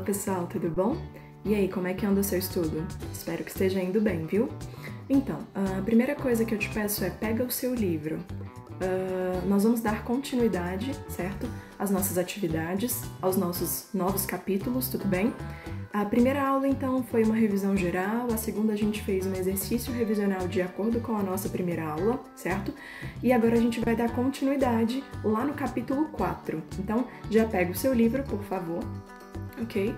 pessoal, tudo bom? E aí, como é que anda o seu estudo? Espero que esteja indo bem, viu? Então, a primeira coisa que eu te peço é pega o seu livro. Nós vamos dar continuidade, certo? Às nossas atividades, aos nossos novos capítulos, tudo bem? A primeira aula, então, foi uma revisão geral, a segunda a gente fez um exercício revisional de acordo com a nossa primeira aula, certo? E agora a gente vai dar continuidade lá no capítulo 4. Então, já pega o seu livro, por favor, ok?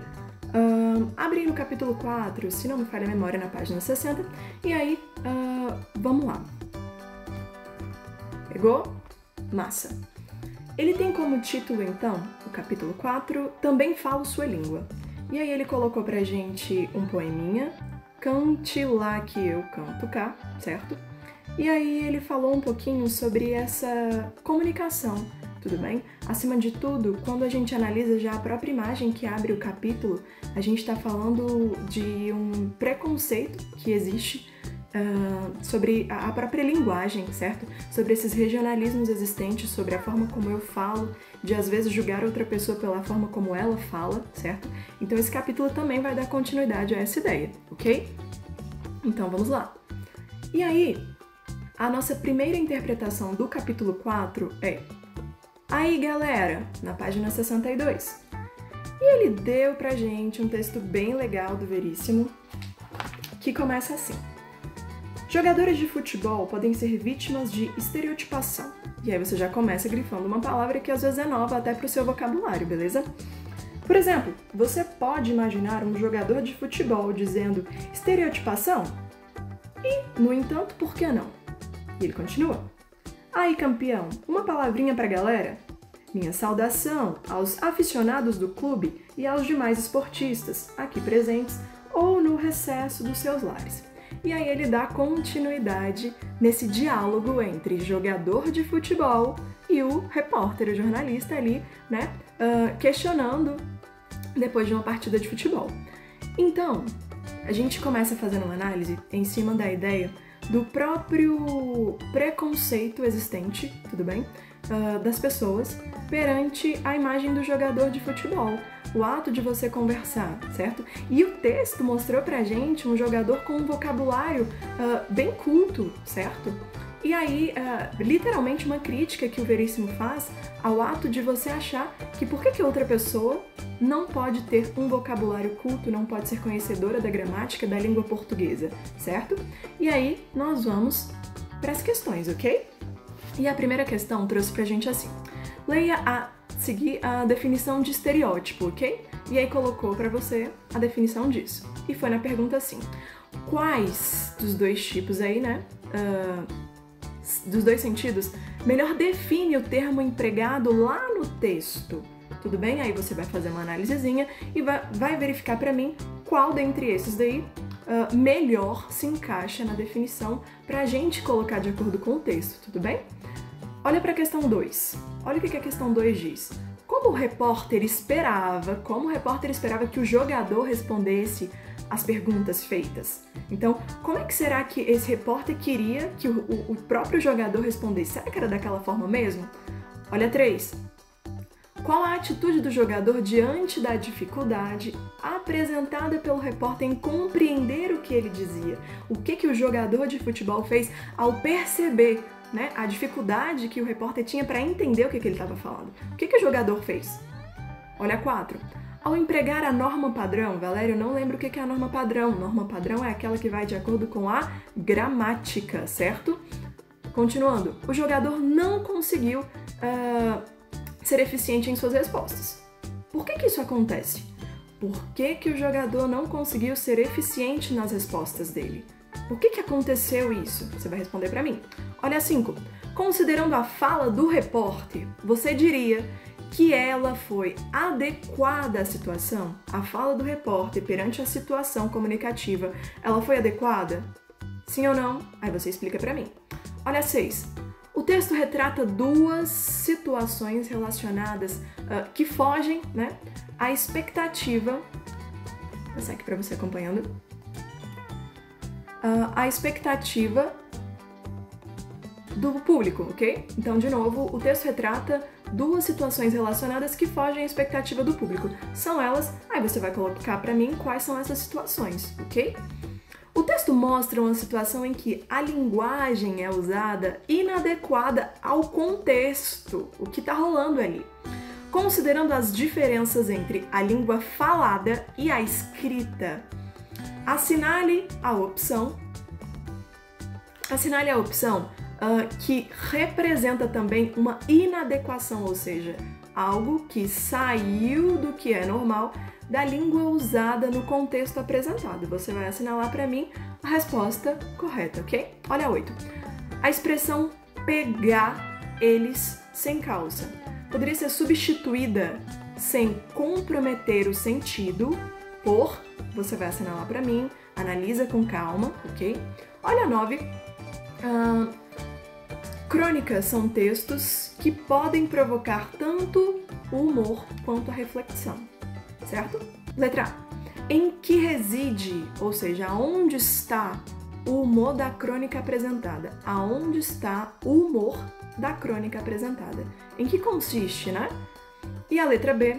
Abre no capítulo 4, se não me falha a memória, na página 60, e aí, vamos lá. Pegou? Massa! Ele tem como título, então, o capítulo 4, Também Falo Sua Língua. E aí ele colocou pra gente um poeminha, Cante Lá Que Eu Canto Cá, certo? E aí ele falou um pouquinho sobre essa comunicação, tudo bem? Acima de tudo, quando a gente analisa já a própria imagem que abre o capítulo, a gente está falando de um preconceito que existe sobre a própria linguagem, certo? Sobre esses regionalismos existentes, sobre a forma como eu falo, de às vezes julgar outra pessoa pela forma como ela fala, certo? Então esse capítulo também vai dar continuidade a essa ideia, ok? Então vamos lá. E aí, a nossa primeira interpretação do capítulo 4 é: aí galera, na página 62. E ele deu pra gente um texto bem legal do Veríssimo, que começa assim: jogadores de futebol podem ser vítimas de estereotipação. E aí você já começa grifando uma palavra que às vezes é nova até pro seu vocabulário, beleza? Por exemplo, você pode imaginar um jogador de futebol dizendo estereotipação? E, no entanto, por que não? E ele continua: aí campeão, uma palavrinha pra galera? Minha saudação aos aficionados do clube e aos demais esportistas aqui presentes ou no recesso dos seus lares. E aí ele dá continuidade nesse diálogo entre jogador de futebol e o repórter, o jornalista ali, né, questionando depois de uma partida de futebol. Então, a gente começa fazendo uma análise em cima da ideia do próprio preconceito existente, tudo bem? Das pessoas perante a imagem do jogador de futebol, o ato de você conversar, certo? E o texto mostrou pra gente um jogador com um vocabulário bem culto, certo? E aí, literalmente uma crítica que o Veríssimo faz ao ato de você achar que por que outra pessoa não pode ter um vocabulário culto, não pode ser conhecedora da gramática da língua portuguesa, certo? E aí, nós vamos para as questões, ok? E a primeira questão trouxe pra gente assim: leia a seguir a definição de estereótipo, ok? E aí colocou pra você a definição disso. E foi na pergunta assim: quais dos dois tipos aí, né? Dos dois sentidos, melhor define o termo empregado lá no texto? Tudo bem? Aí você vai fazer uma análisezinha e vai verificar pra mim qual dentre esses daí melhor se encaixa na definição pra gente colocar de acordo com o texto, tudo bem? Olha para a questão 2. Olha o que a questão 2 diz. Como o repórter esperava que o jogador respondesse as perguntas feitas? Então, como é que será que esse repórter queria que o próprio jogador respondesse? Será que era daquela forma mesmo? Olha 3. Qual a atitude do jogador diante da dificuldade apresentada pelo repórter em compreender o que ele dizia? O que o jogador de futebol fez ao perceber, né, a dificuldade que o repórter tinha para entender o que ele estava falando? O que o jogador fez? Olha 4. Ao empregar a norma padrão, Valério, não lembro o que é a norma padrão. Norma padrão é aquela que vai de acordo com a gramática, certo? Continuando, o jogador não conseguiu ser eficiente em suas respostas. Por que isso acontece? Por que o jogador não conseguiu ser eficiente nas respostas dele? Por que aconteceu isso? Você vai responder para mim. Olha 5. Considerando a fala do repórter, você diria que ela foi adequada à situação? A fala do repórter perante a situação comunicativa, ela foi adequada? Sim ou não? Aí você explica para mim. Olha 6. O texto retrata duas situações relacionadas que fogem, né, à expectativa. Vou passar aqui para você acompanhando. A expectativa do público, ok? Então, de novo, o texto retrata duas situações relacionadas que fogem à expectativa do público. São elas, aí você vai colocar para mim quais são essas situações, ok? O texto mostra uma situação em que a linguagem é usada inadequada ao contexto, o que está rolando ali. Considerando as diferenças entre a língua falada e a escrita, assinale a opção que representa também uma inadequação, ou seja, algo que saiu do que é normal da língua usada no contexto apresentado. Você vai assinalar para mim a resposta correta, ok? Olha a 8. A expressão pegar eles sem calça poderia ser substituída sem comprometer o sentido por, você vai assinalar para mim, analisa com calma, ok? Olha a 9. Crônicas são textos que podem provocar tanto o humor quanto a reflexão, certo? Letra A. Em que reside, ou seja, aonde está o humor da crônica apresentada? Aonde está o humor da crônica apresentada? Em que consiste, né? E a letra B.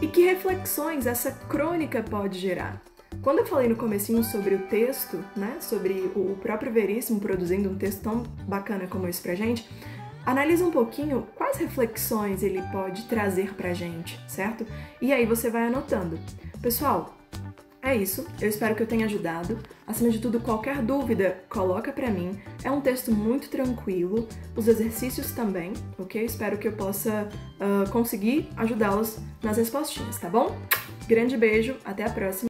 E que reflexões essa crônica pode gerar? Quando eu falei no comecinho sobre o texto, né, sobre o próprio Veríssimo produzindo um texto tão bacana como esse pra gente, analisa um pouquinho quais reflexões ele pode trazer pra gente, certo? E aí você vai anotando. Pessoal, é isso. Eu espero que eu tenha ajudado. Acima de tudo, qualquer dúvida, coloca pra mim. É um texto muito tranquilo, os exercícios também, ok? Espero que eu possa conseguir ajudá-los nas respostinhas, tá bom? Grande beijo, até a próxima.